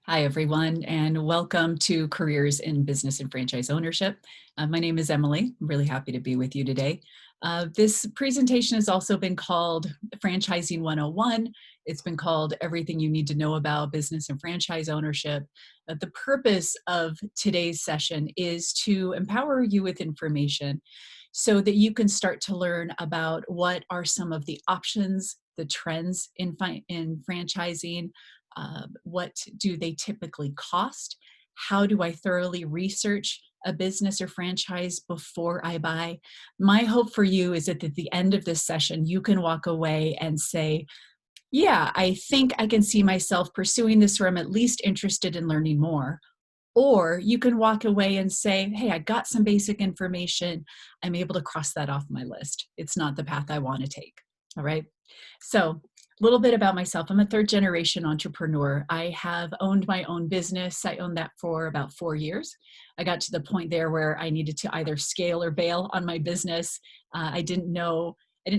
Hi, everyone, and welcome to Careers in Business and Franchise Ownership. My name is Emily. I'm really happy to be with you today. This presentation has also been called Franchising 101. It's been called Everything You Need to Know About Business and Franchise Ownership. The purpose of today's session is to empower you with information so that you can start to learn about what are some of the options, the trends in franchising. What do they typically cost? How do I thoroughly research a business or franchise before I buy? My hope for you is that at the end of this session, you can walk away and say, yeah, I think I can see myself pursuing this, or I'm at least interested in learning more. Or you can walk away and say, hey, I got some basic information. I'm able to cross that off my list. It's not the path I want to take. All right. So a little bit about myself. I'm a third generation entrepreneur. I have owned my own business. I owned that for about 4 years. I got to the point there where I needed to either scale or bail on my business. I didn't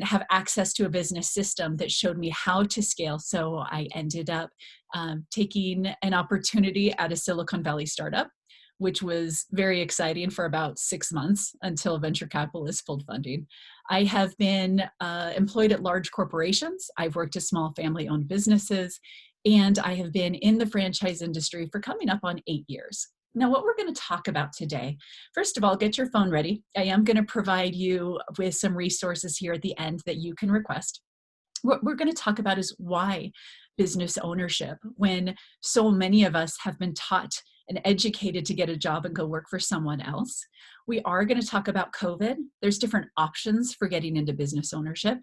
have access to a business system that showed me how to scale. So I ended up taking an opportunity at a Silicon Valley startup, which was very exciting for about 6 months until venture capitalists pulled funding. I have been employed at large corporations. I've worked at small family-owned businesses, and I have been in the franchise industry for coming up on 8 years. Now, what we're going to talk about today, first of all, get your phone ready. I am going to provide you with some resources here at the end that you can request. What we're going to talk about is why business ownership, when so many of us have been taught and educated to get a job and go work for someone else. We are going to talk about COVID. There's different options for getting into business ownership.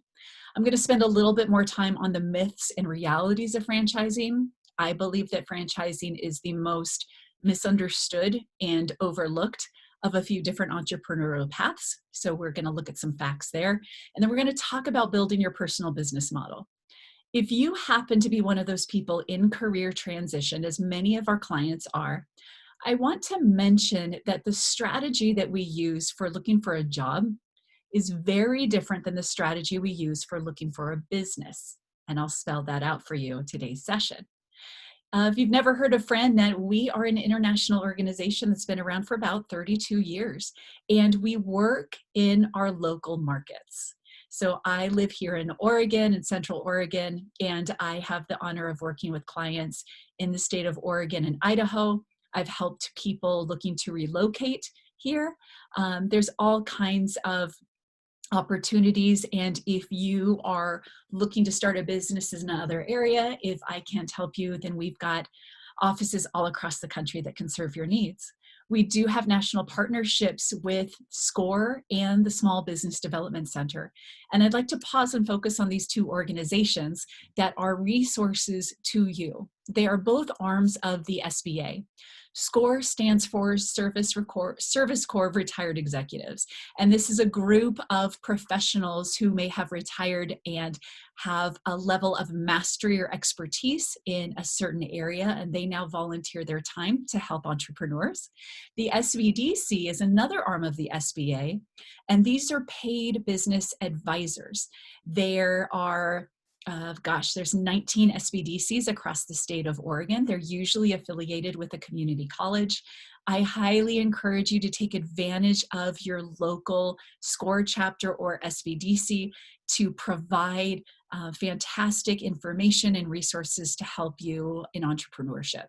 I'm going to spend a little bit more time on the myths and realities of franchising. I believe that franchising is the most misunderstood and overlooked of a few different entrepreneurial paths. So we're going to look at some facts there. And then we're going to talk about building your personal business model. If you happen to be one of those people in career transition, as many of our clients are, I want to mention that the strategy that we use for looking for a job is very different than the strategy we use for looking for a business. And I'll spell that out for you in today's session. If you've never heard of FranNet, we are an international organization that's been around for about 32 years, and we work in our local markets. So I live here in Oregon, in Central Oregon, and I have the honor of working with clients in the state of Oregon and Idaho. I've helped people looking to relocate here. There's all kinds of opportunities, and if you are looking to start a business in another area, if I can't help you, then we've got offices all across the country that can serve your needs. We do have national partnerships with SCORE and the Small Business Development Center. And I'd like to pause and focus on these two organizations that are resources to you. They are both arms of the SBA. SCORE stands for Service Corps of Retired Executives. And this is a group of professionals who may have retired and have a level of mastery or expertise in a certain area, and they now volunteer their time to help entrepreneurs. The SBDC is another arm of the SBA, and these are paid business advisors. There are there's 19 SBDCs across the state of Oregon. They're usually affiliated with a community college. I highly encourage you to take advantage of your local SCORE chapter or SBDC to provide fantastic information and resources to help you in entrepreneurship.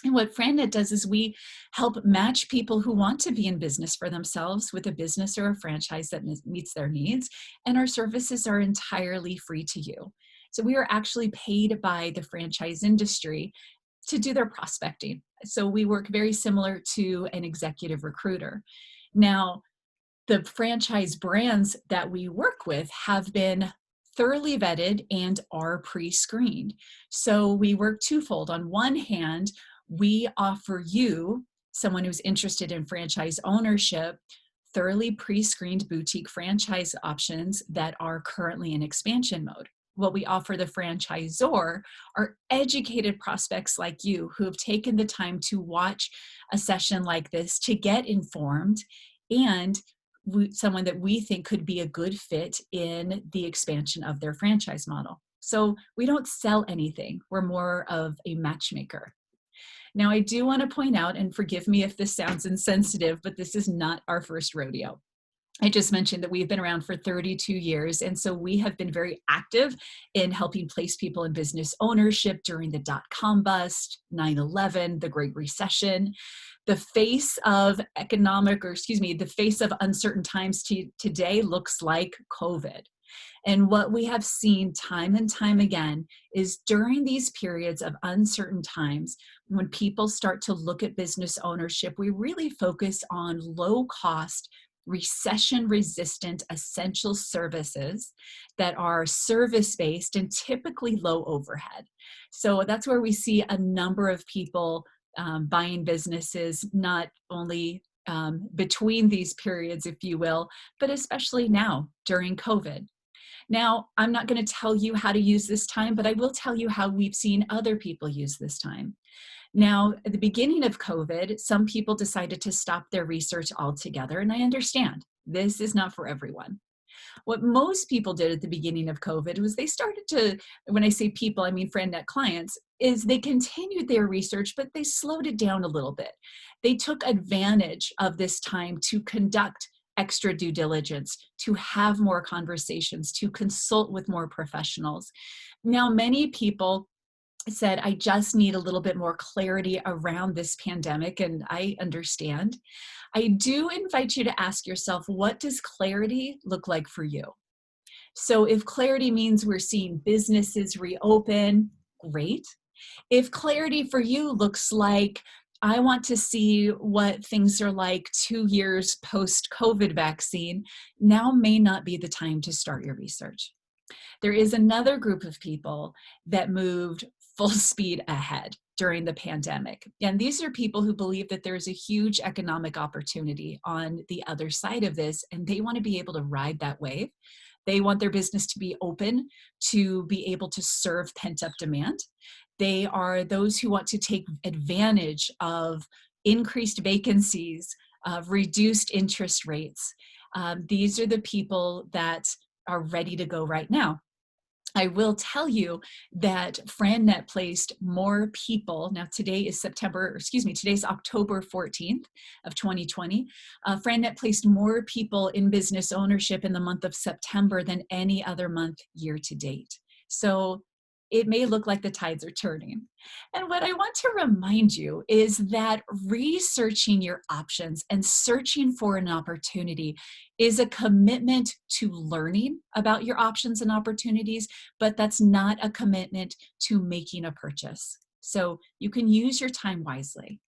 And what FranNet does is we help match people who want to be in business for themselves with a business or a franchise that meets their needs, and our services are entirely free to you. So we are actually paid by the franchise industry to do their prospecting. So we work very similar to an executive recruiter. Now, the franchise brands that we work with have been thoroughly vetted and are pre-screened. So we work twofold. On one hand, we offer you, someone who's interested in franchise ownership, thoroughly pre-screened boutique franchise options that are currently in expansion mode. What we offer the franchisor are educated prospects like you who have taken the time to watch a session like this to get informed, and someone that we think could be a good fit in the expansion of their franchise model. So we don't sell anything. We're more of a matchmaker. Now, I do want to point out, and forgive me if this sounds insensitive, but this is not our first rodeo. I just mentioned that we've been around for 32 years, and so we have been very active in helping place people in business ownership during the dot-com bust, 9/11, the Great Recession. The face of the face of uncertain times today looks like COVID. And what we have seen time and time again is during these periods of uncertain times, when people start to look at business ownership, we really focus on low cost, recession resistant essential services that are service based and typically low overhead. So that's where we see a number of people buying businesses, not only between these periods, if you will, but especially now during COVID. Now, I'm not going to tell you how to use this time, but I will tell you how we've seen other people use this time. Now, at the beginning of COVID, some people decided to stop their research altogether, and I understand this is not for everyone. What most people did at the beginning of COVID was they started to, when I say people, I mean FranNet clients, is they continued their research, but they slowed it down a little bit. They took advantage of this time to conduct extra due diligence, to have more conversations, to consult with more professionals. Now, many people said, I just need a little bit more clarity around this pandemic, and I understand. I do invite you to ask yourself, what does clarity look like for you? So if clarity means we're seeing businesses reopen, great. If clarity for you looks like, I want to see what things are like 2 years post-COVID vaccine, now may not be the time to start your research. There is another group of people that moved full speed ahead during the pandemic. And these are people who believe that there's a huge economic opportunity on the other side of this, and they want to be able to ride that wave. They want their business to be open, to be able to serve pent-up demand. They are those who want to take advantage of increased vacancies, of reduced interest rates. These are the people that are ready to go right now. I will tell you that FranNet placed more people. Now today is today's October 14th of 2020. FranNet placed more people in business ownership in the month of September than any other month year to date. So it may look like the tides are turning. And what I want to remind you is that researching your options and searching for an opportunity is a commitment to learning about your options and opportunities, but that's not a commitment to making a purchase. So you can use your time wisely.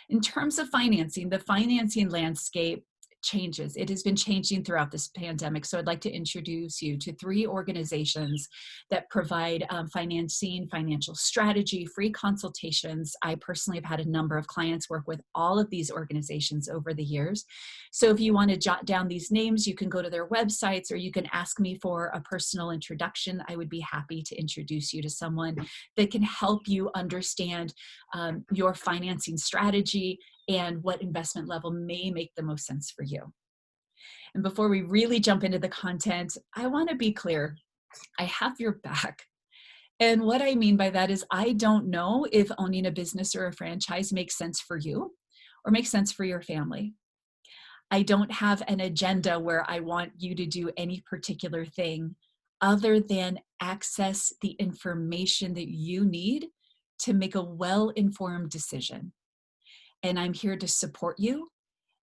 In terms of financing, the financing landscape changes. It has been changing throughout this pandemic. So I'd like to introduce you to 3 organizations that provide financing, financial strategy, free consultations. I personally have had a number of clients work with all of these organizations over the years. So if you want to jot down these names, you can go to their websites or you can ask me for a personal introduction. I would be happy to introduce you to someone that can help you understand your financing strategy and what investment level may make the most sense for you. And before we really jump into the content, I want to be clear, I have your back. And what I mean by that is I don't know if owning a business or a franchise makes sense for you or makes sense for your family. I don't have an agenda where I want you to do any particular thing other than access the information that you need to make a well-informed decision. And I'm here to support you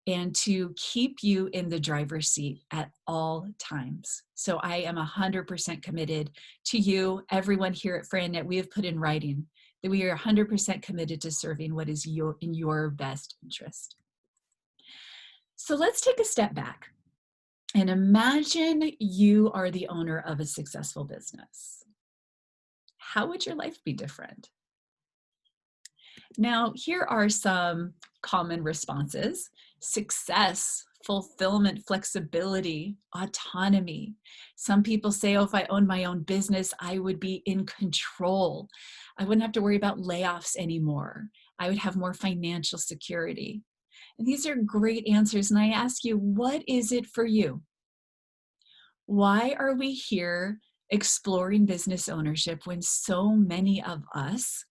and to keep you in the driver's seat at all times. So I am 100% committed to you. Everyone here at FranNet, we have put in writing that we are 100% committed to serving what is in your best interest. So let's take a step back and imagine you are the owner of a successful business. How would your life be different? Now, here are some common responses: success, fulfillment, flexibility, autonomy. Some people say, oh, if I owned my own business, I would be in control. I wouldn't have to worry about layoffs anymore. I would have more financial security. And these are great answers. And I ask you, what is it for you? Why are we here exploring business ownership when so many of us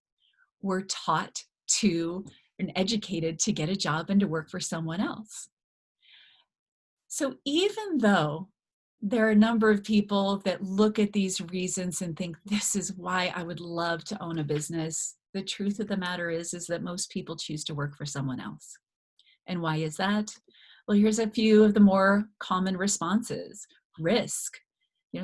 were taught to and educated to get a job and to work for someone else. So even though there are a number of people that look at these reasons and think this is why I would love to own a business, the truth of the matter is that most people choose to work for someone else. And why is that? Well, here's a few of the more common responses. Risk.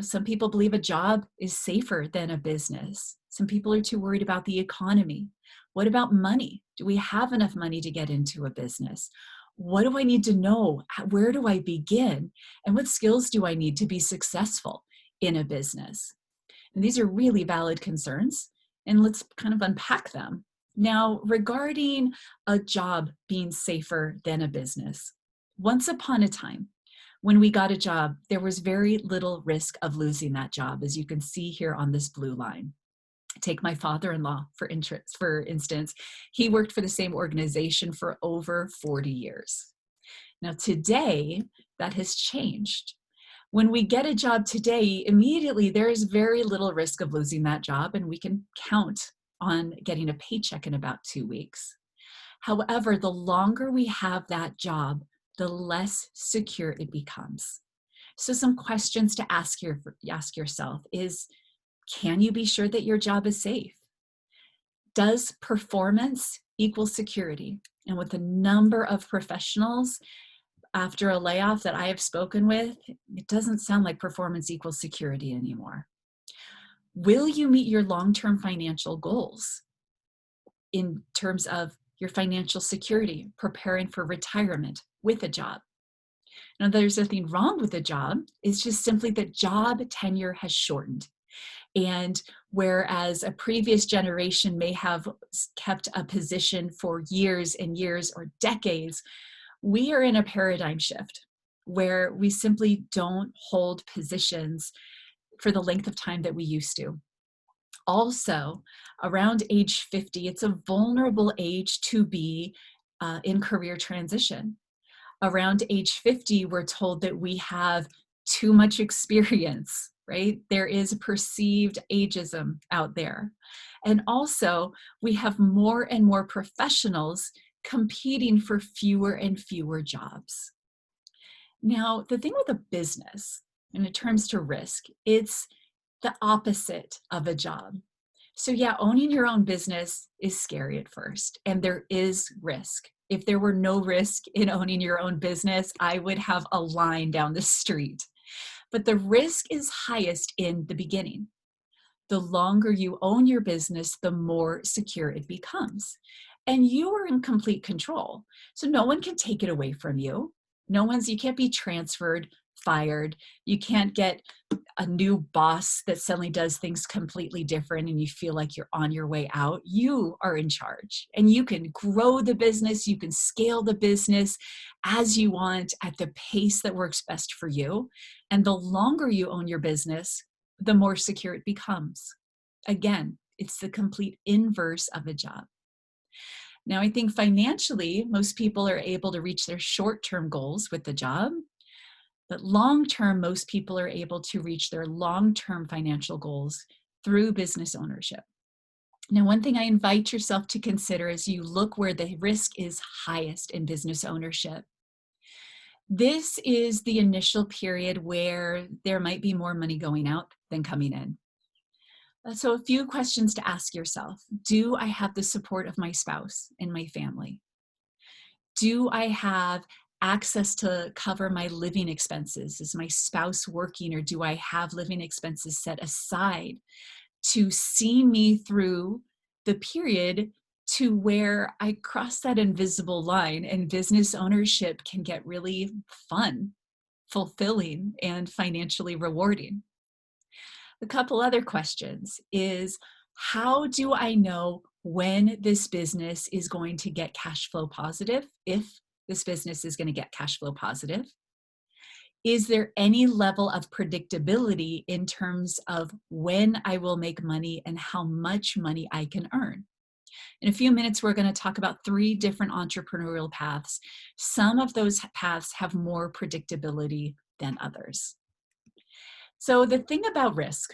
Some people believe a job is safer than a business. Some people are too worried about the economy. What about money? Do we have enough money to get into a business? What do I need to know? Where do I begin? And what skills do I need to be successful in a business? And these are really valid concerns, and let's kind of unpack them. Now, regarding a job being safer than a business, once upon a time, when we got a job, there was very little risk of losing that job, as you can see here on this blue line. Take my father-in-law, for instance. He worked for the same organization for over 40 years. Now, today, that has changed. When we get a job today, immediately there is very little risk of losing that job, and we can count on getting a paycheck in about 2 weeks. However, the longer we have that job, the less secure it becomes. So some questions to ask yourself is, can you be sure that your job is safe? Does performance equal security? And with a number of professionals after a layoff that I have spoken with, it doesn't sound like performance equals security anymore. Will you meet your long-term financial goals in terms of your financial security, preparing for retirement with a job? Now, there's nothing wrong with a job. It's just simply that job tenure has shortened. And whereas a previous generation may have kept a position for years and years or decades, we are in a paradigm shift where we simply don't hold positions for the length of time that we used to. Also, around age 50, it's a vulnerable age to be in career transition. Around age 50, we're told that we have too much experience, right? There is perceived ageism out there. And also, we have more and more professionals competing for fewer and fewer jobs. Now, the thing with a business, in terms to risk, it's the opposite of a job. So yeah, owning your own business is scary at first, and there is risk. If there were no risk in owning your own business, I would have a line down the street. But the risk is highest in the beginning. The longer you own your business, the more secure it becomes. And you are in complete control. So no one can take it away from you. You can't be transferred, fired. You can't get a new boss that suddenly does things completely different and you feel like you're on your way out. You are in charge, and you can grow the business. You can scale the business as you want at the pace that works best for you. And the longer you own your business, the more secure it becomes. Again, it's the complete inverse of a job. Now, I think financially, most people are able to reach their short-term goals with the job, but long-term, most people are able to reach their long-term financial goals through business ownership. Now, one thing I invite yourself to consider as you look where the risk is highest in business ownership. This is the initial period where there might be more money going out than coming in. So a few questions to ask yourself. Do I have the support of my spouse and my family? Do I have access to cover my living expenses? Is my spouse working, or do I have living expenses set aside to see me through the period to where I cross that invisible line and business ownership can get really fun, fulfilling, and financially rewarding? A couple other questions is, how do I know when this business is going to get cash flow positive, if this business is going to get cash flow positive? Is there any level of predictability in terms of when I will make money and how much money I can earn? In a few minutes, we're going to talk about 3 different entrepreneurial paths. Some of those paths have more predictability than others. So the thing about risk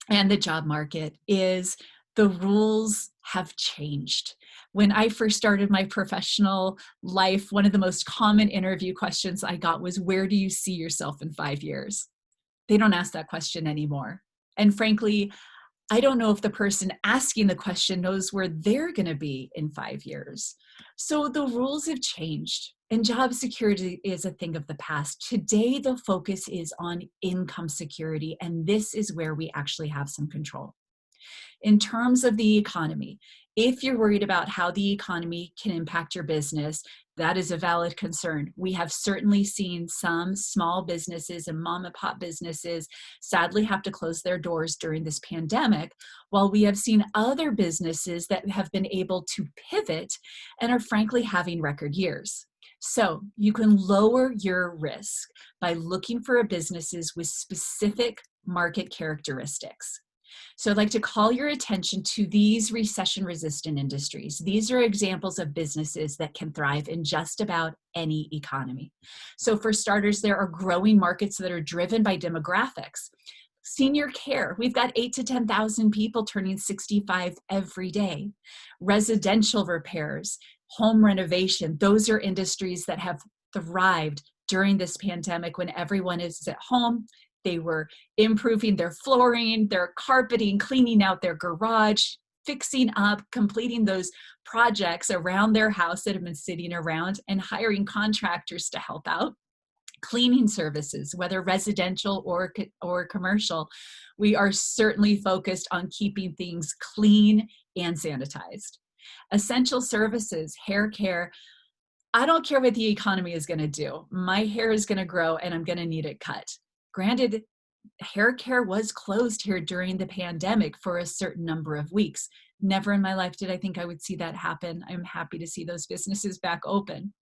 and the job market is The rules have changed. When I first started my professional life, one of the most common interview questions I got was, where do you see yourself in 5 years? They don't ask that question anymore. And frankly, I don't know if the person asking the question knows where they're going to be in 5 years. So the rules have changed, and job security is a thing of the past. Today, the focus is on income security, and this is where we actually have some control. In terms of the economy, if you're worried about how the economy can impact your business, that is a valid concern. We have certainly seen some small businesses and mom and pop businesses sadly have to close their doors during this pandemic, while we have seen other businesses that have been able to pivot and are frankly having record years. So you can lower your risk by looking for businesses with specific market characteristics. So I'd like to call your attention to these recession-resistant industries. These are examples of businesses that can thrive in just about any economy. So for starters, there are growing markets that are driven by demographics. Senior care, we've got 8,000 to 10,000 people turning 65 every day. Residential repairs, home renovation, those are industries that have thrived during this pandemic when everyone is at home. They were improving their flooring, their carpeting, cleaning out their garage, fixing up, completing those projects around their house that have been sitting around, and hiring contractors to help out. Cleaning services, whether residential or commercial, we are certainly focused on keeping things clean and sanitized. Essential services, hair care, I don't care what the economy is going to do. My hair is going to grow and I'm going to need it cut. Granted, hair care was closed here during the pandemic for a certain number of weeks. Never in my life did I think I would see that happen. I'm happy to see those businesses back open.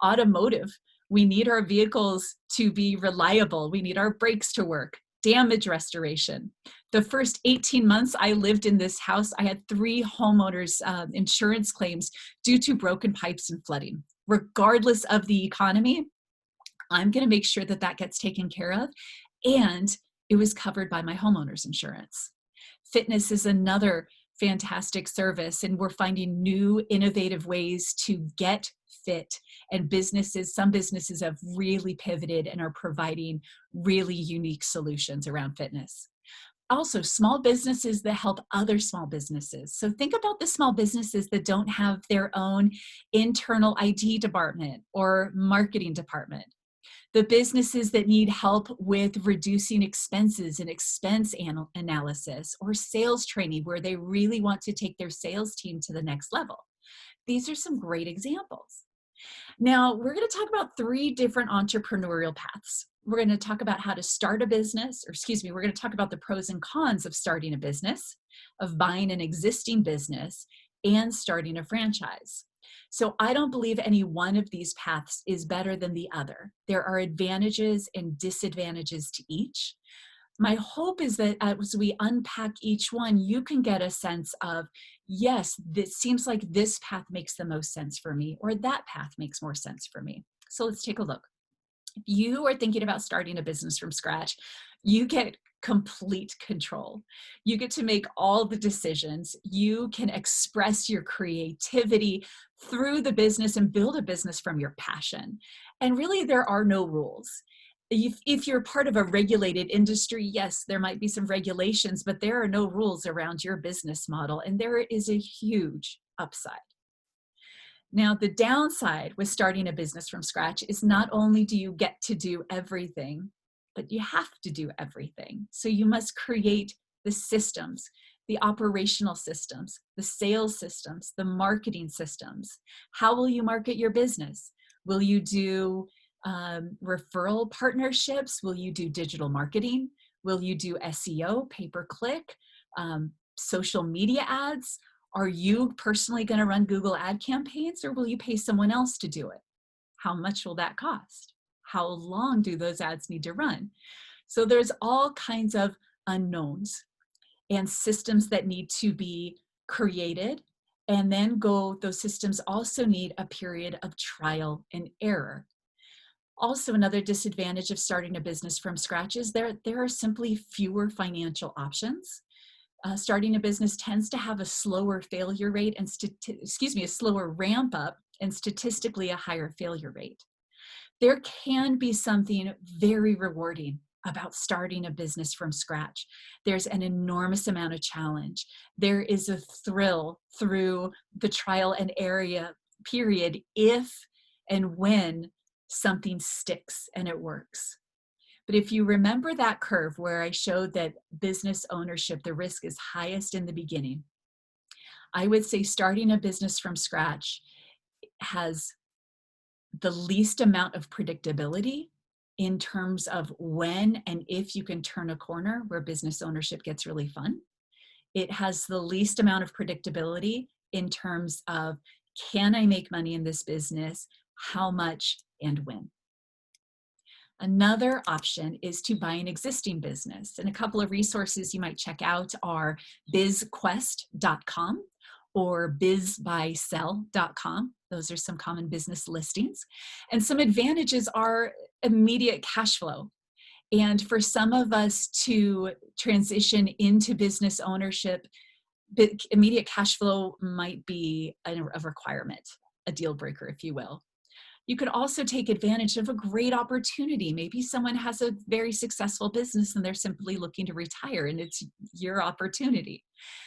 Automotive, we need our vehicles to be reliable. We need our brakes to work. Damage restoration. The first 18 months I lived in this house, I had 3 homeowners' insurance claims due to broken pipes and flooding. Regardless of the economy, I'm going to make sure that that gets taken care of, and it was covered by my homeowner's insurance. Fitness is another fantastic service, and we're finding new innovative ways to get fit, and some businesses have really pivoted and are providing really unique solutions around fitness. Also, small businesses that help other small businesses. So think about the small businesses that don't have their own internal IT department or marketing department. The businesses that need help with reducing expenses and expense analysis, or sales training where they really want to take their sales team to the next level. These are some great examples. Now, we're going to talk about 3 different entrepreneurial paths. We're going to talk about how to start a business, we're going to talk about the pros and cons of starting a business, of buying an existing business, and starting a franchise. So I don't believe any one of these paths is better than the other. There are advantages and disadvantages to each. My hope is that as we unpack each one, you can get a sense of, yes, this seems like this path makes the most sense for me, or that path makes more sense for me. So let's take a look. If you are thinking about starting a business from scratch, you get complete control. You get to make all the decisions. You can express your creativity through the business and build a business from your passion. And really, there are no rules. If you're part of a regulated industry, yes, there might be some regulations, but there are no rules around your business model, and there is a huge upside. Now, the downside with starting a business from scratch is not only do you get to do everything, but you have to do everything. So you must create the systems, the operational systems, the sales systems, the marketing systems. How will you market your business? Will you do referral partnerships? Will you do digital marketing? Will you do SEO, pay-per-click, social media ads? Are you personally going to run Google ad campaigns, or will you pay someone else to do it? How much will that cost? How long do those ads need to run? So there's all kinds of unknowns and systems that need to be created, and then those systems also need a period of trial and error. Also, another disadvantage of starting a business from scratch is there are simply fewer financial options. Starting a business tends to have a slower failure rate and a slower ramp up and statistically a higher failure rate. There can be something very rewarding about starting a business from scratch. There's an enormous amount of challenge. There is a thrill through the trial and error period if and when something sticks and it works. But if you remember that curve where I showed that business ownership, the risk is highest in the beginning, I would say starting a business from scratch has the least amount of predictability in terms of when and if you can turn a corner where business ownership gets really fun. It has the least amount of predictability in terms of, can I make money in this business? How much and when? Another option is to buy an existing business. And a couple of resources you might check out are bizquest.com or bizbuysell.com. Those are some common business listings. And some advantages are immediate cash flow. And for some of us to transition into business ownership, immediate cash flow might be a requirement, a deal breaker, if you will. You could also take advantage of a great opportunity. Maybe someone has a very successful business and they're simply looking to retire, and it's your opportunity.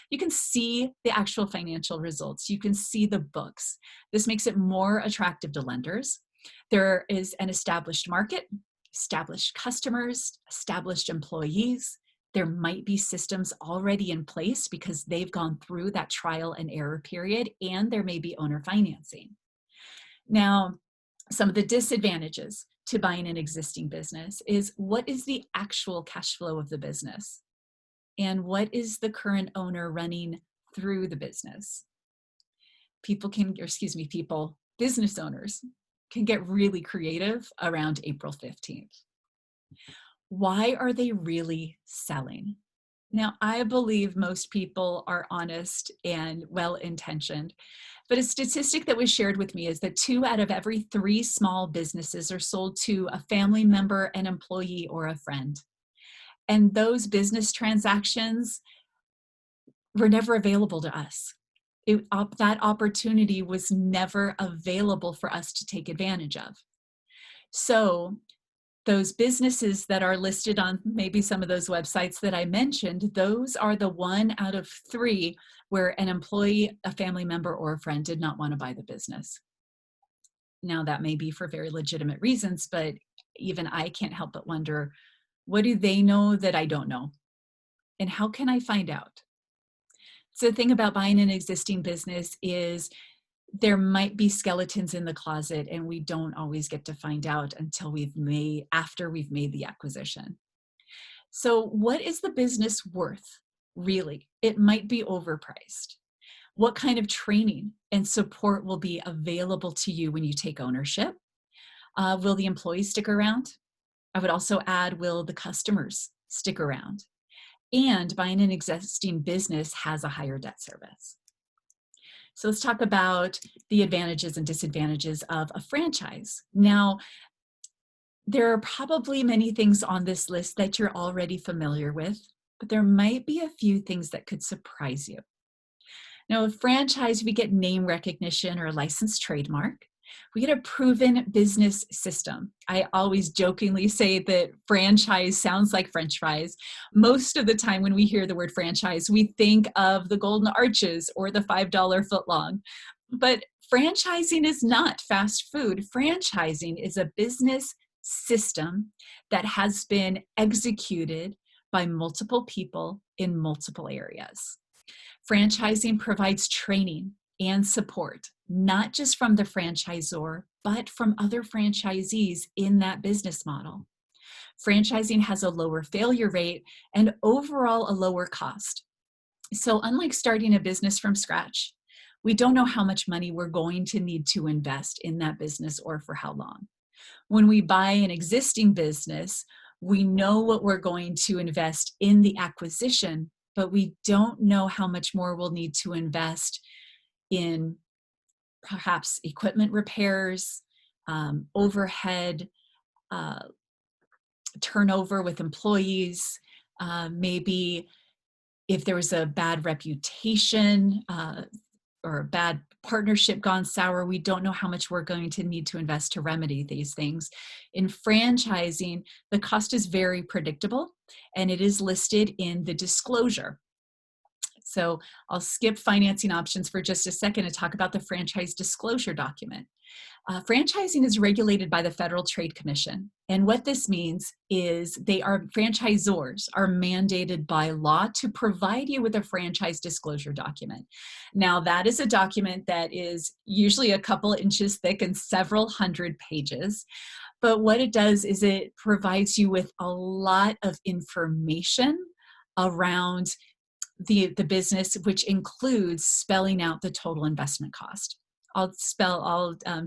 You can see the actual financial results. You can see the books. This makes it more attractive to lenders. There is an established market, established customers, established employees. There might be systems already in place because they've gone through that trial and error period, and there may be owner financing. Now, some of the disadvantages to buying an existing business is, what is the actual cash flow of the business? And what is the current owner running through the business? Business owners can get really creative around April 15th. Why are they really selling? Now, I believe most people are honest and well-intentioned, but a statistic that was shared with me is that 2 out of every 3 small businesses are sold to a family member, an employee, or a friend. And those business transactions were never available to us. That opportunity was never available for us to take advantage of. So those businesses that are listed on maybe some of those websites that I mentioned, those are the 1 out of 3 where an employee, a family member, or a friend did not want to buy the business. Now, that may be for very legitimate reasons, but even I can't help but wonder, what do they know that I don't know? And how can I find out? So the thing about buying an existing business is there might be skeletons in the closet, and we don't always get to find out until after we've made the acquisition. So what is the business worth, really? It might be overpriced. What kind of training and support will be available to you when you take ownership? Will the employees stick around? I would also add, will the customers stick around? And buying an existing business has a higher debt service. So let's talk about the advantages and disadvantages of a franchise. Now, there are probably many things on this list that you're already familiar with, but there might be a few things that could surprise you. Now, a franchise, we get name recognition or a licensed trademark. We get a proven business system. I always jokingly say that franchise sounds like French fries. Most of the time when we hear the word franchise, we think of the Golden Arches or the $5 footlong. But franchising is not fast food. Franchising is a business system that has been executed by multiple people in multiple areas. Franchising provides training and support, not just from the franchisor, but from other franchisees in that business model. Franchising has a lower failure rate and overall a lower cost. So unlike starting a business from scratch, we don't know how much money we're going to need to invest in that business or for how long. When we buy an existing business, we know what we're going to invest in the acquisition, but we don't know how much more we'll need to invest in perhaps equipment repairs, overhead, turnover with employees, maybe if there was a bad reputation or a bad partnership gone sour, we don't know how much we're going to need to invest to remedy these things. In franchising, the cost is very predictable, and it is listed in the disclosure. So I'll skip financing options for just a second and talk about the franchise disclosure document. Franchising is regulated by the Federal Trade Commission. And what this means is franchisors are mandated by law to provide you with a franchise disclosure document. Now, that is a document that is usually a couple inches thick and several hundred pages. But what it does is it provides you with a lot of information around the business, which includes spelling out the total investment cost. I'll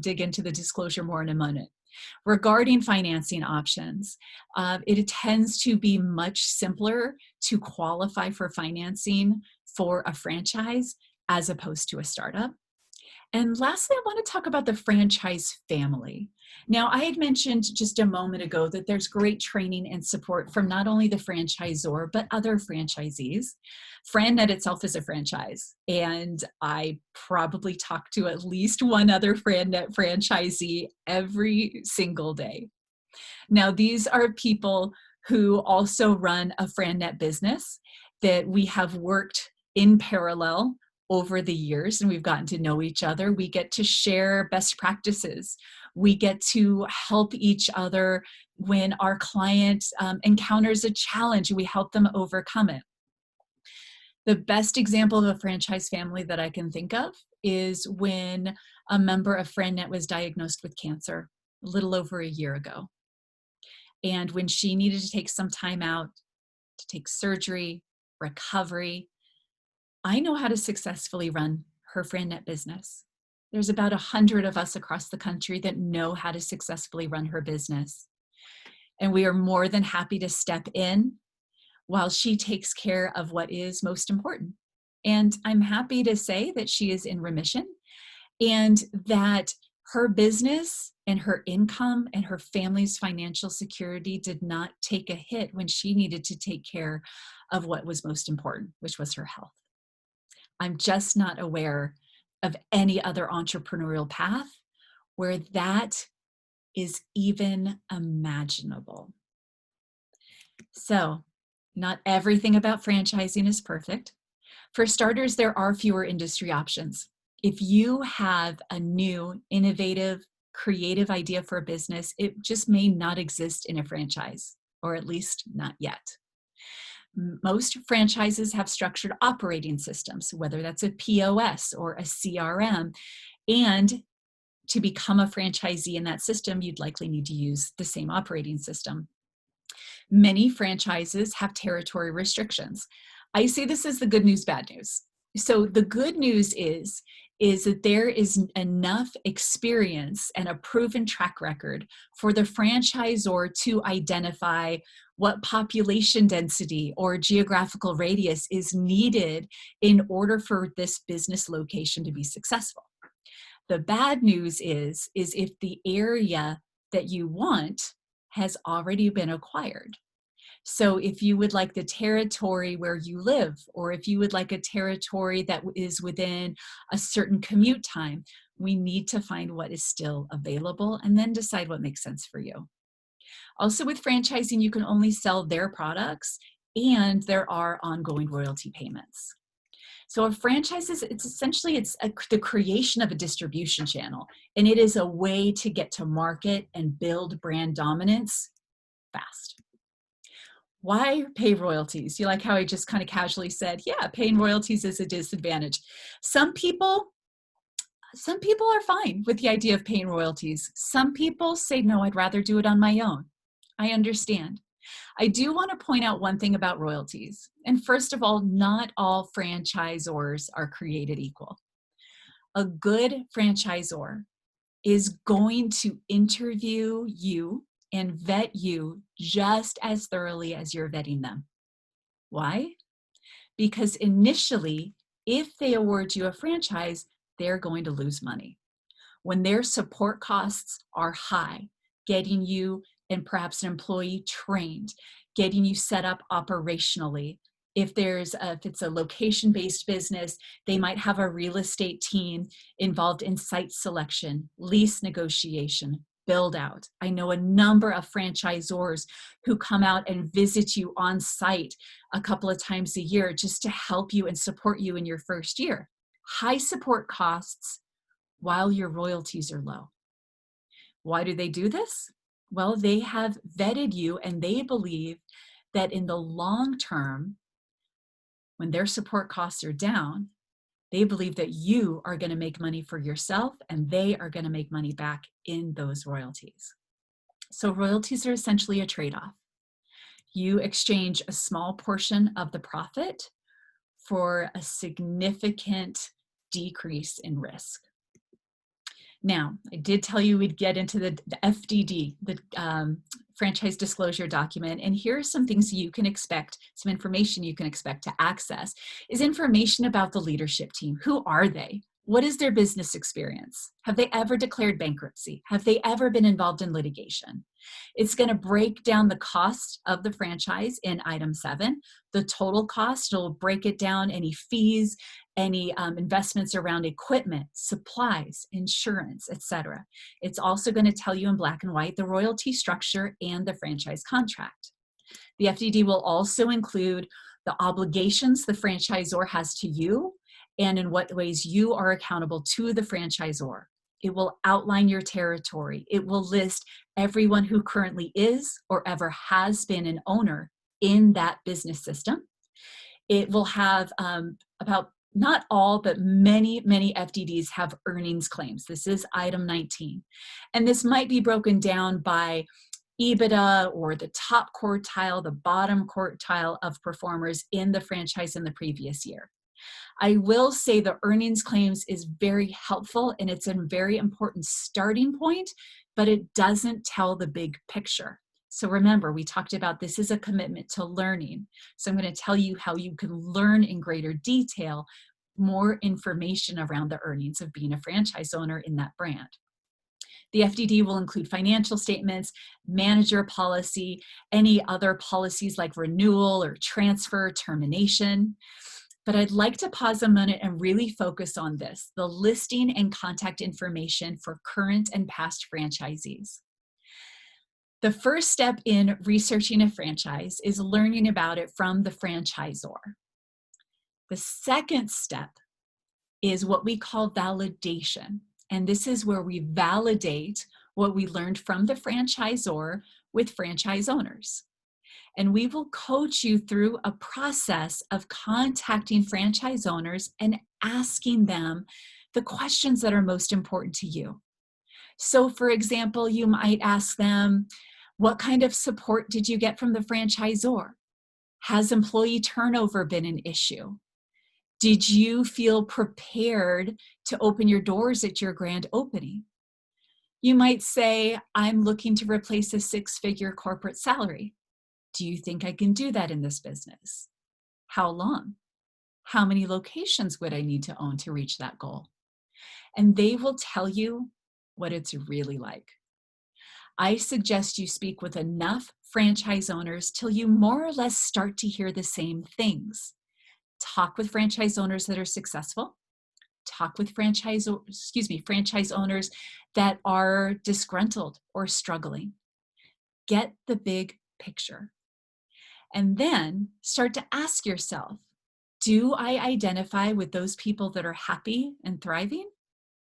dig into the disclosure more in a moment. Regarding financing options, it tends to be much simpler to qualify for financing for a franchise as opposed to a startup. And lastly, I want to talk about the franchise family. Now, I had mentioned just a moment ago that there's great training and support from not only the franchisor, but other franchisees. FranNet itself is a franchise, and I probably talk to at least one other FranNet franchisee every single day. Now, these are people who also run a FranNet business that we have worked in parallel over the years, and we've gotten to know each other. We get to share best practices. We get to help each other when our client encounters a challenge, and we help them overcome it. The best example of a franchise family that I can think of is when a member of FranNet was diagnosed with cancer a little over a year ago. And when she needed to take some time out to take surgery, recovery, I know how to successfully run her FranNet business. There's about 100 of us across the country that know how to successfully run her business. And we are more than happy to step in while she takes care of what is most important. And I'm happy to say that she is in remission and that her business and her income and her family's financial security did not take a hit when she needed to take care of what was most important, which was her health. I'm just not aware of any other entrepreneurial path where that is even imaginable. So, not everything about franchising is perfect. For starters, there are fewer industry options. If you have a new, innovative, creative idea for a business, it just may not exist in a franchise, or at least not yet. Most franchises have structured operating systems, whether that's a POS or a CRM, and to become a franchisee in that system, you'd likely need to use the same operating system. Many franchises have territory restrictions. I say this as the good news, bad news. So the good news is that there is enough experience and a proven track record for the franchisor to identify what population density or geographical radius is needed in order for this business location to be successful. The bad news is if the area that you want has already been acquired. So if you would like the territory where you live, or if you would like a territory that is within a certain commute time, we need to find what is still available and then decide what makes sense for you. Also with franchising, you can only sell their products, and there are ongoing royalty payments. So a franchise is, the creation of a distribution channel, and it is a way to get to market and build brand dominance fast. Why pay royalties? You like how I just kind of casually said, yeah, paying royalties is a disadvantage. Some people are fine with the idea of paying royalties. Some people say, no, I'd rather do it on my own. I understand. I do want to point out one thing about royalties. And first of all, not all franchisors are created equal. A good franchisor is going to interview you and vet you just as thoroughly as you're vetting them. Why? Because initially, if they award you a franchise, they're going to lose money. When their support costs are high, getting you and perhaps an employee trained, getting you set up operationally, If it's a location-based business, they might have a real estate team involved in site selection, lease negotiation, build out. I know a number of franchisors who come out and visit you on site a couple of times a year just to help you and support you in your first year. High support costs while your royalties are low. Why do they do this? Well, they have vetted you and they believe that in the long term, when their support costs are down, they believe that you are going to make money for yourself and they are going to make money back in those royalties. So royalties are essentially a trade-off. You exchange a small portion of the profit for a significant decrease in risk. Now, I did tell you we'd get into the FDD, the franchise disclosure document, and here are some things you can expect, some information you can expect to access, is information about the leadership team. Who are they? What is their business experience? Have they ever declared bankruptcy? Have they ever been involved in litigation? It's going to break down the cost of the franchise in item 7, the total cost. It'll break it down, any fees, any investments around equipment, supplies, insurance, etc. It's also going to tell you in black and white the royalty structure and the franchise contract. The FDD will also include the obligations the franchisor has to you and in what ways you are accountable to the franchisor. It will outline your territory. It will list everyone who currently is or ever has been an owner in that business system. It will have about not all, but many FDDs have earnings claims. This is item 19. And this might be broken down by EBITDA or the top quartile, the bottom quartile of performers in the franchise in the previous year. I will say the earnings claims is very helpful and it's a very important starting point, but it doesn't tell the big picture. So remember, we talked about this is a commitment to learning. So I'm going to tell you how you can learn in greater detail more information around the earnings of being a franchise owner in that brand. The FDD will include financial statements, manager policy, any other policies like renewal or transfer, termination. But I'd like to pause a minute and really focus on this, the listing and contact information for current and past franchisees. The first step in researching a franchise is learning about it from the franchisor. The second step is what we call validation. And this is where we validate what we learned from the franchisor with franchise owners. And we will coach you through a process of contacting franchise owners and asking them the questions that are most important to you. So for example, you might ask them, what kind of support did you get from the franchisor? Has employee turnover been an issue? Did you feel prepared to open your doors at your grand opening? You might say, I'm looking to replace a 6-figure corporate salary. Do you think I can do that in this business? How long? How many locations would I need to own to reach that goal? And they will tell you what it's really like. I suggest you speak with enough franchise owners till you more or less start to hear the same things. Talk with franchise owners that are successful. Talk with franchise owners that are disgruntled or struggling. Get the big picture. And then start to ask yourself, do I identify with those people that are happy and thriving?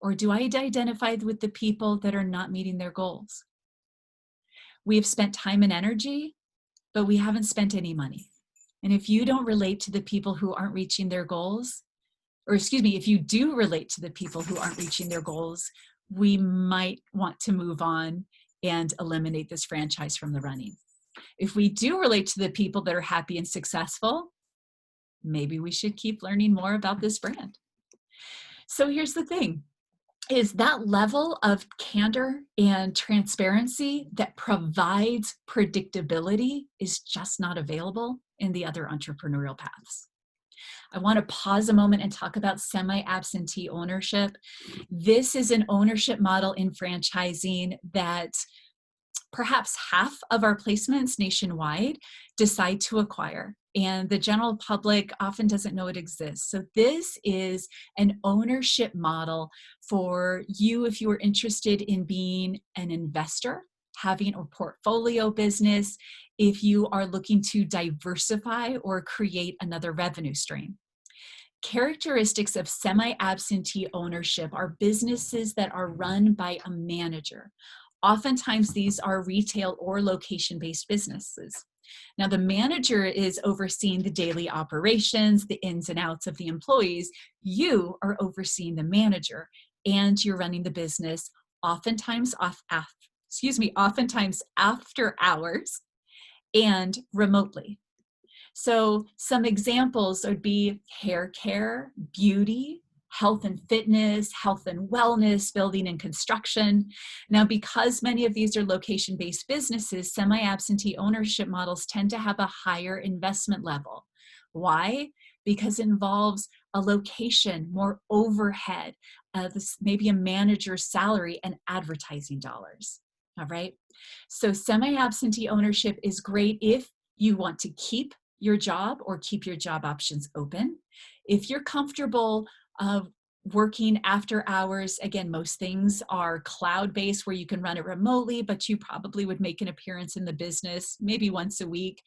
Or do I identify with the people that are not meeting their goals? We have spent time and energy, but we haven't spent any money. And if you don't relate to the people who aren't reaching their goals, or if you do relate to the people who aren't reaching their goals, we might want to move on and eliminate this franchise from the running. If we do relate to the people that are happy and successful, maybe we should keep learning more about this brand. So here's the thing, is that level of candor and transparency that provides predictability is just not available in the other entrepreneurial paths. I want to pause a moment and talk about semi-absentee ownership. This is an ownership model in franchising that perhaps half of our placements nationwide decide to acquire. and the general public often doesn't know it exists. So this is an ownership model for you if you are interested in being an investor, having a portfolio business, if you are looking to diversify or create another revenue stream. Characteristics of semi-absentee ownership are businesses that are run by a manager. Oftentimes, these are retail or location-based businesses. Now, the manager is overseeing the daily operations, the ins and outs of the employees. You are overseeing the manager, and you're running the business oftentimes oftentimes after hours and remotely. So some examples would be hair care, beauty, health and fitness, health and wellness, building and construction. Now, because many of these are location-based businesses, semi-absentee ownership models tend to have a higher investment level. Why? Because it involves a location, more overhead, maybe a manager's salary and advertising dollars. All right. So semi-absentee ownership is great if you want to keep your job or keep your job options open. If you're comfortable working after hours, again, most things are cloud-based where you can run it remotely, but you probably would make an appearance in the business maybe once a week,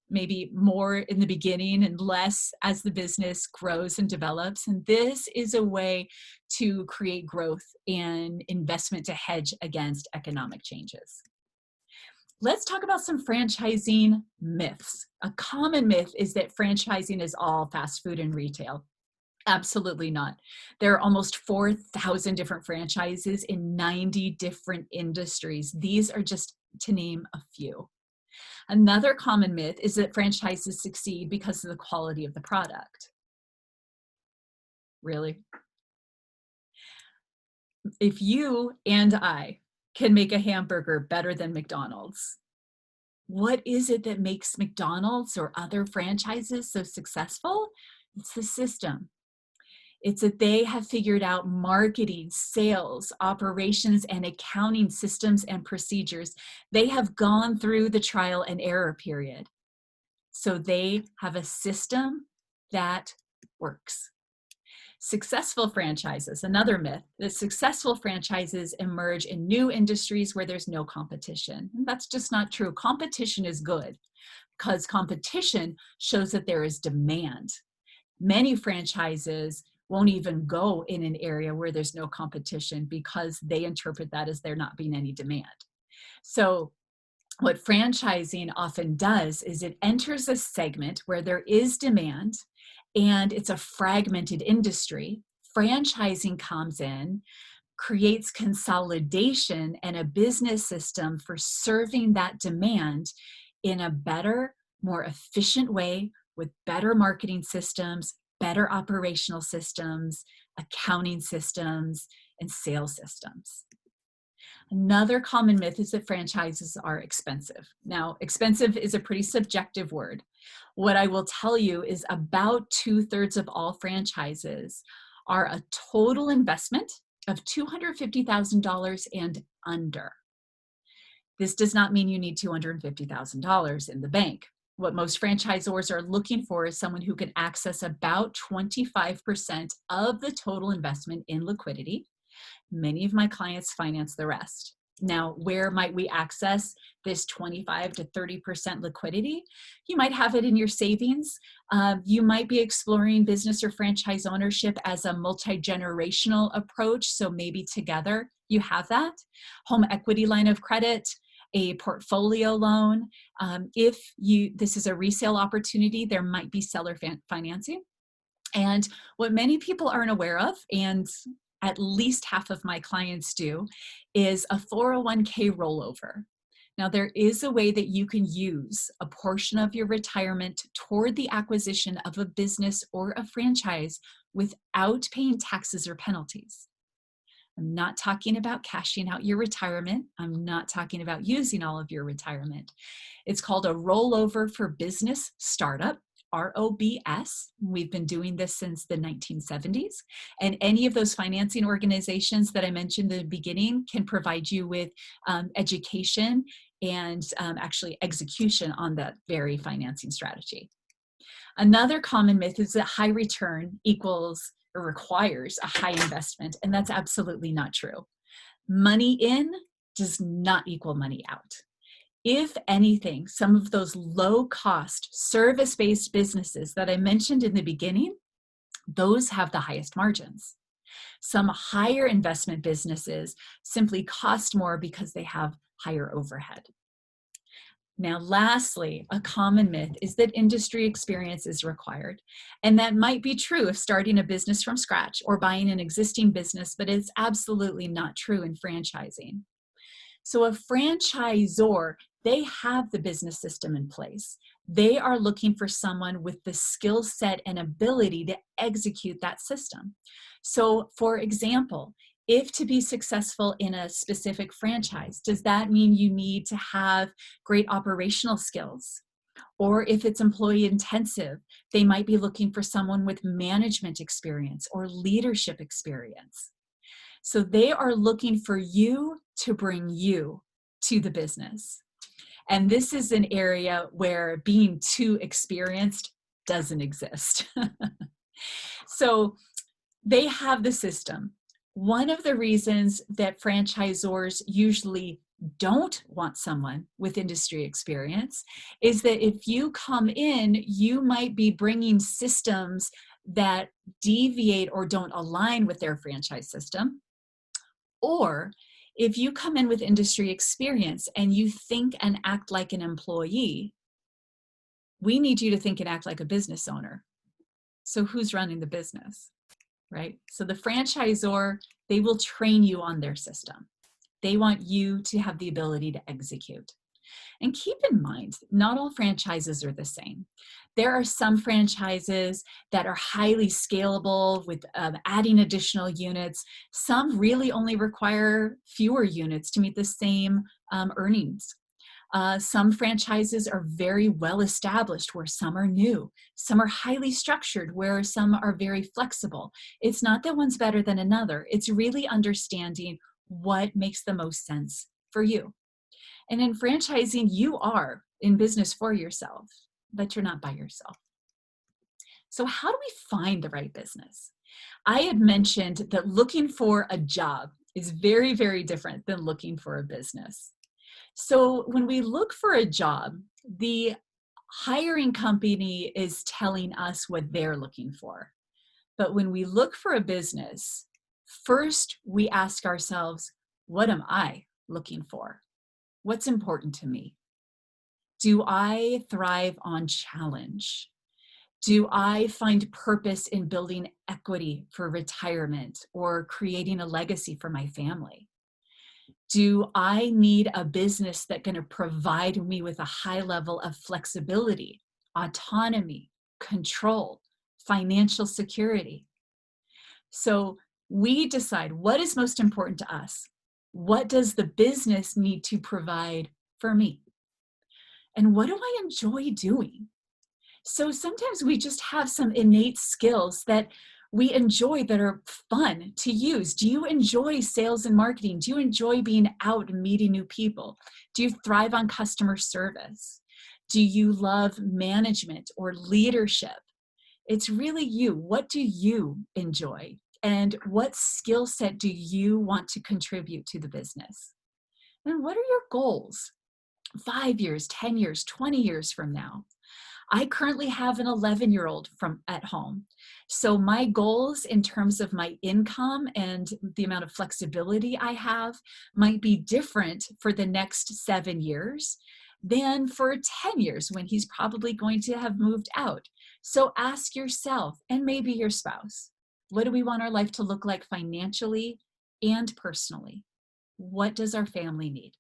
maybe more in the beginning and less as the business grows and develops. And this is a way to create growth and investment to hedge against economic changes. Let's talk about some franchising myths. A common myth is that franchising is all fast food and retail. Absolutely not. There are almost 4,000 different franchises in 90 different industries. These are just to name a few. Another common myth is that franchises succeed because of the quality of the product. Really? If you and I can make a hamburger better than McDonald's, what is it that makes McDonald's or other franchises so successful? It's the system. It's that they have figured out marketing, sales, operations, and accounting systems and procedures. They have gone through the trial and error period. So they have a system that works. Successful franchises, another myth, that successful franchises emerge in new industries where there's no competition. And that's just not true. Competition is good because competition shows that there is demand. Many franchises won't even go in an area where there's no competition because they interpret that as there not being any demand. So what franchising often does is it enters a segment where there is demand and it's a fragmented industry. Franchising comes in, creates consolidation and a business system for serving that demand in a better, more efficient way with better marketing systems, better operational systems, accounting systems, and sales systems. Another common myth is that franchises are expensive. Now, expensive is a pretty subjective word. What I will tell you is about 2/3 of all franchises are a total investment of $250,000 and under. This does not mean you need $250,000 in the bank. What most franchisors are looking for is someone who can access about 25% of the total investment in liquidity. Many of my clients finance the rest. Now, where might we access this 25 to 30% liquidity? You might have it in your savings. You might be exploring business or franchise ownership as a multi-generational approach. So maybe together you have that. Home equity line of credit, a portfolio loan. If this is a resale opportunity, there might be seller financing. And what many people aren't aware of, and at least half of my clients do, is a 401k rollover. Now, there is a way that you can use a portion of your retirement toward the acquisition of a business or a franchise without paying taxes or penalties. I'm not talking about cashing out your retirement. I'm not talking about using all of your retirement. It's called a rollover for business startup. ROBS. We've been doing this since the 1970s. And any of those financing organizations that I mentioned in the beginning can provide you with education and actually execution on that very financing strategy. Another common myth is that high return equals or requires a high investment, and that's absolutely not true. Money in does not equal money out. If anything, some of those low-cost service-based businesses that I mentioned in the beginning, those have the highest margins. Some higher investment businesses simply cost more because they have higher overhead. Now, lastly, a common myth is that industry experience is required. And that might be true if starting a business from scratch or buying an existing business, but it's absolutely not true in franchising. So a franchisor, they have the business system in place. They are looking for someone with the skill set and ability to execute that system. So for example, if to be successful in a specific franchise, does that mean you need to have great operational skills? Or if it's employee intensive, they might be looking for someone with management experience or leadership experience. So they are looking for you to bring you to the business. And this is an area where being too experienced doesn't exist. So they have the system. One of the reasons that franchisors usually don't want someone with industry experience is that if you come in, you might be bringing systems that deviate or don't align with their franchise system. Or if you come in with industry experience and you think and act like an employee, we need you to think and act like a business owner. So who's running the business, right? So the franchisor, they will train you on their system. They want you to have the ability to execute. And keep in mind, not all franchises are the same. There are some franchises that are highly scalable with adding additional units. Some really only require fewer units to meet the same earnings. Some franchises are very well established where some are new. Some are highly structured where some are very flexible. It's not that one's better than another. It's really understanding what makes the most sense for you. And in franchising, you are in business for yourself, but you're not by yourself. So how do we find the right business? I had mentioned that looking for a job is very, very different than looking for a business. So when we look for a job, the hiring company is telling us what they're looking for. But when we look for a business, first we ask ourselves, what am I looking for? What's important to me? Do I thrive on challenge? Do I find purpose in building equity for retirement or creating a legacy for my family? Do I need a business that's going to provide me with a high level of flexibility, autonomy, control, financial security? So we decide what is most important to us. What does the business need to provide for me? And what do I enjoy doing? So sometimes we just have some innate skills that we enjoy that are fun to use. Do you enjoy sales and marketing? Do you enjoy being out and meeting new people? Do you thrive on customer service? Do you love management or leadership? It's really you. What do you enjoy? And what skill set do you want to contribute to the business? And what are your goals? 5 years, 10 years, 20 years from now. I currently have an 11-year-old at home. So my goals in terms of my income and the amount of flexibility I have might be different for the next 7 years than for 10 years when he's probably going to have moved out. So ask yourself, and maybe your spouse, what do we want our life to look like financially and personally? What does our family need?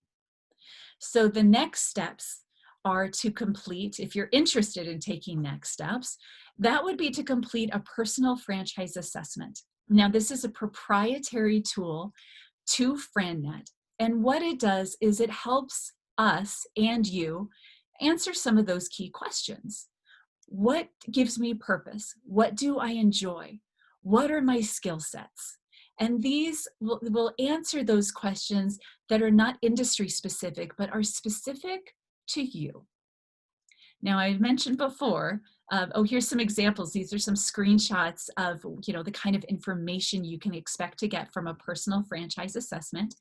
So the next steps are to complete, if you're interested in taking next steps, that would be to complete a personal franchise assessment. Now, this is a proprietary tool to FranNet. And what it does is it helps us and you answer some of those key questions. What gives me purpose? What do I enjoy? What are my skill sets? And these will answer those questions that are not industry specific, but are specific to you. Now, I mentioned before, oh, here's some examples. These are some screenshots of, the kind of information you can expect to get from a personal franchise assessment.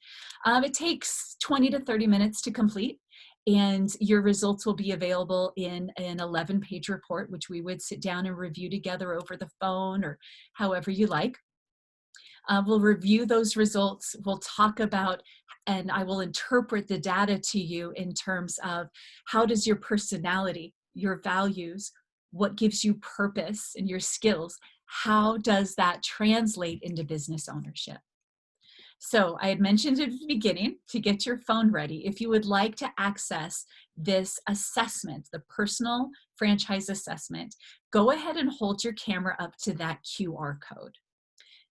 It takes 20 to 30 minutes to complete, and your results will be available in an 11-page report, which we would sit down and review together over the phone or however you like. We'll review those results. We'll talk about, and I will interpret the data to you in terms of how does your personality, your values, what gives you purpose and your skills, how does that translate into business ownership? So I had mentioned at the beginning to get your phone ready. If you would like to access this assessment, the personal franchise assessment, go ahead and hold your camera up to that QR code.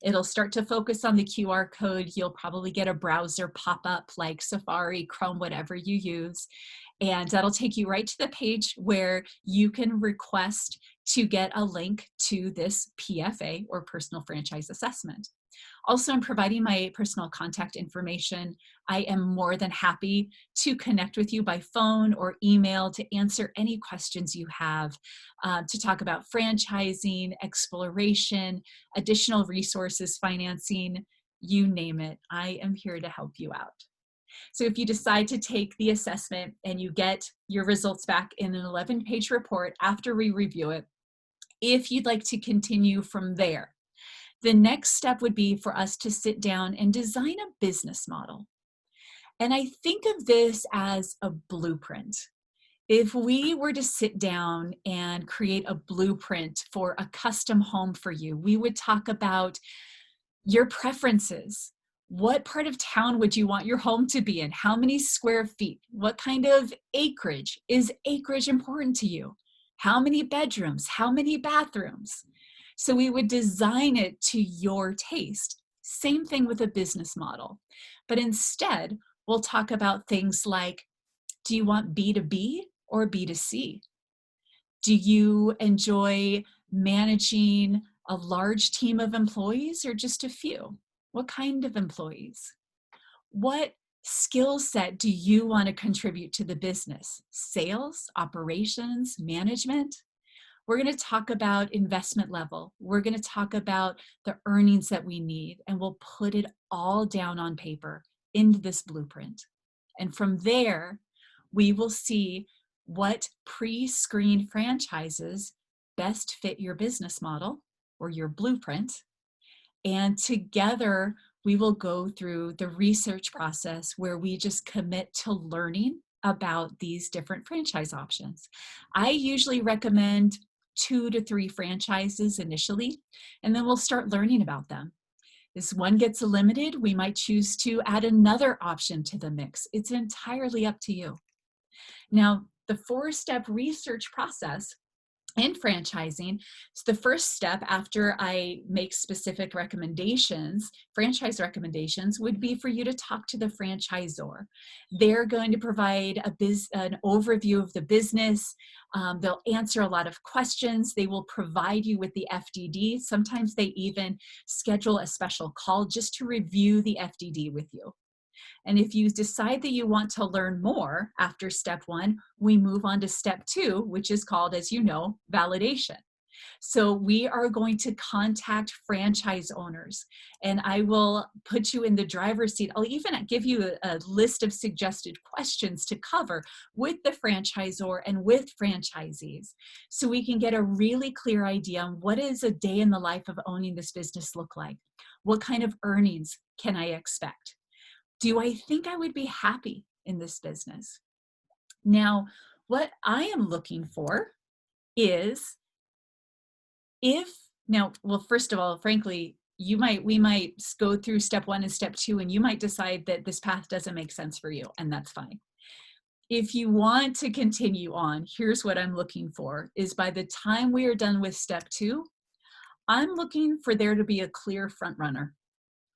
It'll start to focus on the QR code. You'll probably get a browser pop up like Safari, Chrome, whatever you use. And that'll take you right to the page where you can request to get a link to this PFA, or personal franchise assessment. Also, I'm providing my personal contact information. I am more than happy to connect with you by phone or email to answer any questions you have, to talk about franchising, exploration, additional resources, financing, you name it. I am here to help you out. So if you decide to take the assessment and you get your results back in an 11-page report after we review it, if you'd like to continue from there, the next step would be for us to sit down and design a business model. And I think of this as a blueprint. If we were to sit down and create a blueprint for a custom home for you, we would talk about your preferences. What part of town would you want your home to be in? How many square feet? What kind of acreage? Is acreage important to you? How many bedrooms? How many bathrooms? So we would design it to your taste. Same thing with a business model. But instead, we'll talk about things like, do you want B2B or B2C? Do you enjoy managing a large team of employees or just a few? What kind of employees? What skill set do you want to contribute to the business? Sales, operations, management? We're going to talk about investment level. We're going to talk about the earnings that we need, and we'll put it all down on paper into this blueprint. And from there, we will see what pre-screened franchises best fit your business model or your blueprint. And together, we will go through the research process where we just commit to learning about these different franchise options. I usually recommend 2 to 3 franchises initially, and then we'll start learning about them. As one gets limited, we might choose to add another option to the mix. It's entirely up to you. Now, the 4-step research process in franchising, so the first step after I make specific recommendations, franchise recommendations, would be for you to talk to the franchisor. They're going to provide an overview of the business. They'll answer a lot of questions. They will provide you with the FDD. Sometimes they even schedule a special call just to review the FDD with you. And if you decide that you want to learn more after step 1, we move on to step 2, which is called, as you know, validation. So we are going to contact franchise owners, and I will put you in the driver's seat. I'll even give you a list of suggested questions to cover with the franchisor and with franchisees, so we can get a really clear idea on what is a day in the life of owning this business look like? What kind of earnings can I expect? Do I think I would be happy in this business? Now, what I am looking for is first of all, frankly, we might go through step 1 and step 2, and you might decide that this path doesn't make sense for you, and that's fine. If you want to continue on, here's what I'm looking for, is by the time we are done with step 2, I'm looking for there to be a clear front runner.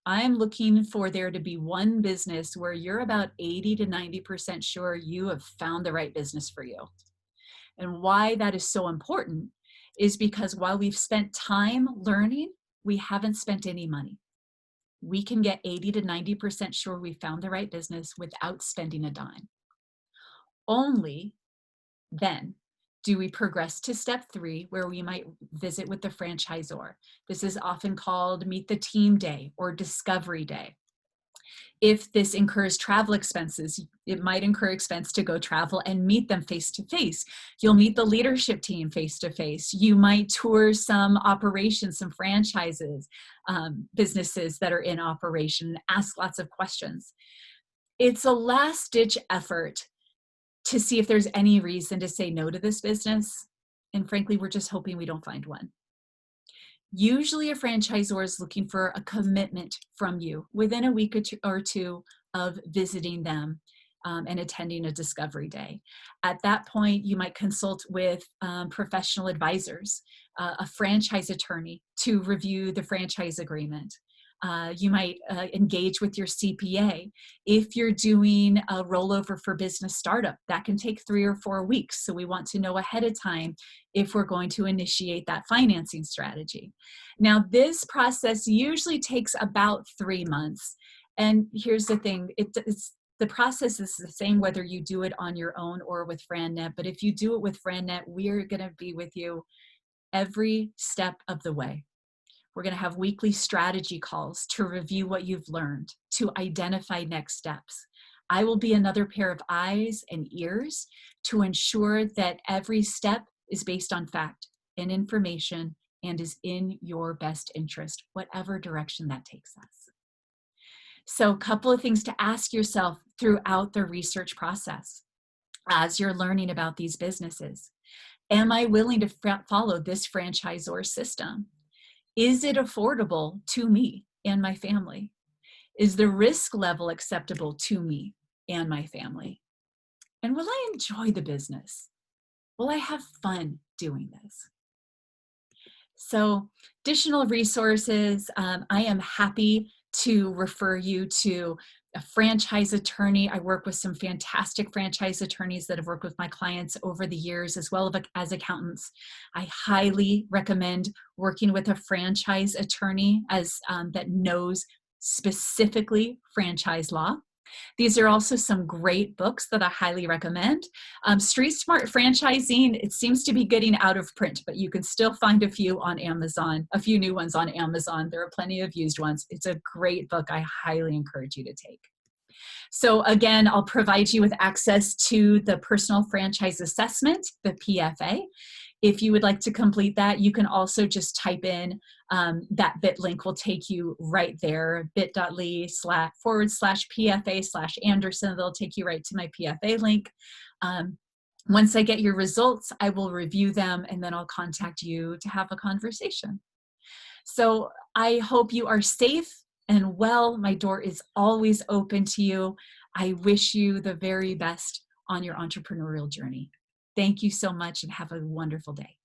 I'm looking for there to be one business where you're about 80 to 90% sure you have found the right business for you. And why that is so important is because while we've spent time learning, we haven't spent any money. we can get 80 to 90% sure we found the right business without spending a dime. Only then do we progress to step 3, where we might visit with the franchisor. This is often called Meet the Team Day or Discovery Day. If this incurs travel expenses, it might incur expense to go travel and meet them face-to-face. You'll meet the leadership team face-to-face. You might tour some operations, some franchises, businesses that are in operation, ask lots of questions. It's a last-ditch effort to see if there's any reason to say no to this business. And frankly, we're just hoping we don't find one. Usually a franchisor is looking for a commitment from you within a week or two of visiting them and attending a discovery day. At that point, you might consult with professional advisors, a franchise attorney to review the franchise agreement. You might engage with your CPA. If you're doing a rollover for business startup, that can take 3 or 4 weeks. So we want to know ahead of time if we're going to initiate that financing strategy. Now, this process usually takes about 3 months. And here's the thing, the process is the same whether you do it on your own or with FranNet. But if you do it with FranNet, we're going to be with you every step of the way. We're going to have weekly strategy calls to review what you've learned, to identify next steps. I will be another pair of eyes and ears to ensure that every step is based on fact and information and is in your best interest, whatever direction that takes us. So a couple of things to ask yourself throughout the research process as you're learning about these businesses. Am I willing to follow this franchisor system? Is it affordable to me and my family? Is the risk level acceptable to me and my family? And will I enjoy the business? Will I have fun doing this? So, additional resources, I am happy to refer you to a franchise attorney. I work with some fantastic franchise attorneys that have worked with my clients over the years, as well as accountants. I highly recommend working with a franchise attorney that knows specifically franchise law. These are also some great books that I highly recommend. Street Smart Franchising, it seems to be getting out of print, but you can still find a few on Amazon, a few new ones on Amazon. There are plenty of used ones. It's a great book. I highly encourage you to take. So again, I'll provide you with access to the Personal Franchise Assessment, the PFA. If you would like to complete that, you can also just type in that bit link will take you right there, bit.ly//PFA/Anderson. They'll take you right to my PFA link. Once I get your results, I will review them and then I'll contact you to have a conversation. So I hope you are safe and well. My door is always open to you. I wish you the very best on your entrepreneurial journey. Thank you so much and have a wonderful day.